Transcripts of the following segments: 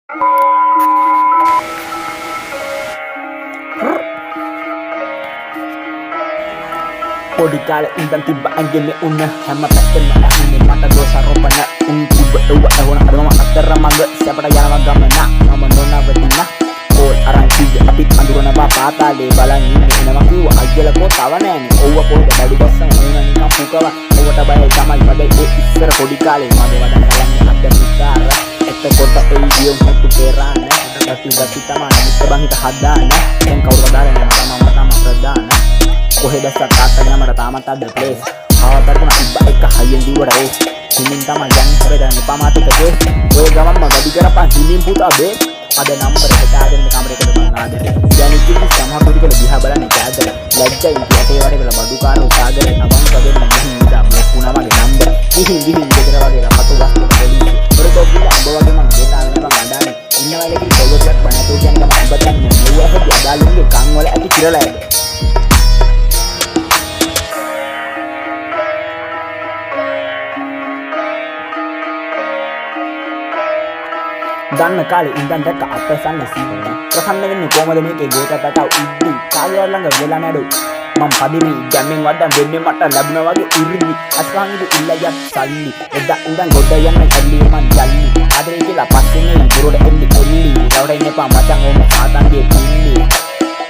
Podi kaale indan tibba anggene unna hamma පැත්තෙම ඇහින්නේ මට දෝෂාරෝපණ උන් තිබ්බ එව්ව ඇහුණ අරම අතර මඟ සැපට යනවා ගමන මම නොනවතින ඕල් අරන් කිව්වේ අපිත් අඳුරනවා පාතාලේ බලන් ඉන්නේ එනවා කිව්වා අයියලකෝ තව නෑනේ ඕව පොඩ බඩු බස්සන් එනවා නිකන් පුකව ඕවට බය තමයි මගේ ඒ ඉස්සර පොඩි කාලේ මගේ වඩන ගලන්නේ අද විකාර එතකොට ඒ ගියෝ මුතු පෙරාන දති තමයි මිස්ස බං හිත හදාන දැන් කවුරු කතාරේ නෑ මම ප්‍රදාන කොහෙද සත්තාගෙන මට තාමත් අද ප්ලේස් ආවතරකම ඉබ්බා එක හයියෙන් දිවුවට රේස් හිමින් තමයි යන් හොරදන් පමාතිකේ ඔය ගමන්ම වැඩි කරපන් හිමින් පුතා බේ අද නම්බර එක ආදෙන්න කමරේකට බං ආදරේ යන්නේ කිසි සමහර ටිකල දිහා බලන්නේ කෑදර ලැජ්ජයි යටේ වඩේ වල බඩු කාරෝ සාගරේ අවංක දෙන්න ගිහින් ඉඳා මොකුණා වගේ නම්බර ගිහින් ගෙදර වගේ රමතු වස්තු දෙලි ඔර කොබ්බිල අඹ වගේ මං ගෙතා වෙනවා මණ්ඩානේ ඉන්න වෙලේ කිසි කොල්ලෙක් බණතෝ කියන්නේ මම බතන්නේ නුව හොදි අදාළුන්ගේ කන් වල ඇති කිරලා ඇද දන්න කාලේ ඉඳන් දැක්ක අපසන්න සීන ප්‍රසන්න වෙන්නේ කොහමද මේකේ ගෝත පැටව ඉද්දි කාගේ ළඟ වෙලා නඩු මම පදිමි ගැම්මෙන් වඩා වෙන්නේ මට ලැබුණා වගේ ඉරිදි අස්වාංගිද ඉල්ලයක් සල්ලි එදා ඉඳන් ගොඩ යන්න ඇල්ලි මං ජල්ලි ආදරේ කියලා පස්සේ නේ දුරට එල්ලි කොල්ලි රවඩ ඉන්න පා මචං ඕම ආතන්ගේ පිල්ලි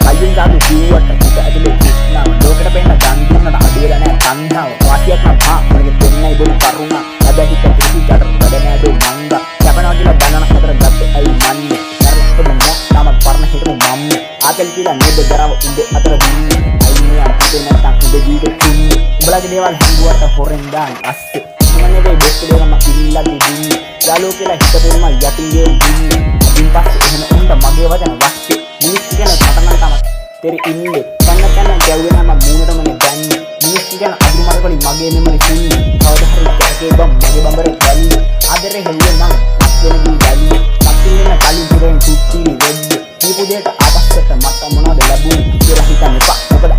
කයින් ගාදු කිව්වට හිත ඇතුලේ කිස්නාව ලෝකෙට පෙන්න ගන් දුන්නට අඩියලා නෑ තණ්හාව වාසියක් නම් පා මගේ දෙන්නයි බොරු කරුණා හැබැයි හිත කිසි ජඩ වැඩ නෑ දෝ මංගා කැපනවා කියලා බනන අතර ගත්තේ ඇයි මන්නේ නරකට නෑ තාම පරණ හිටමු මම්මේ ආතල් කියලා නේද දරව උඹේ අතර දින්නේ අයිනේ අපිට නැත්තම් උඹේ ජීවිතේ තින්නේ උඹලගේ දේවල් හැංගුවට හොරෙන් දාන අස්සේ මන්නේ වෙයි බෙස්ට් දේවල් මම ඉල්ලලා දින්නේ යාලෝ කියලා හිතපෙන්නම යටින් ගේ දින්නේ අදින් පස්සේ එහෙම උඹ මගේ වචන වස්සේ මිනිස් කියන කටනම් තමයි තෙරි ඉන්නේ කන්න ගැව්වේ නම් මූණටම නේ දැන්නේ මිනිස් කියන අඳුරු මරකලි මගේ මෙමරි සින්නේ කවදා හරි කැකේ බම් මගේ බම්බරේ දැන්නේ ආදරේ හෙළුවේ නම් වෙනදී දැන්නේ සත්‍යෙන්න කලින් පුරෙන් සුත්තිරි වෙද්ද මේ පුදේට ආපස්සට මට මොනවද ලැබුණේ කියලා හිතන්න එපා මොකද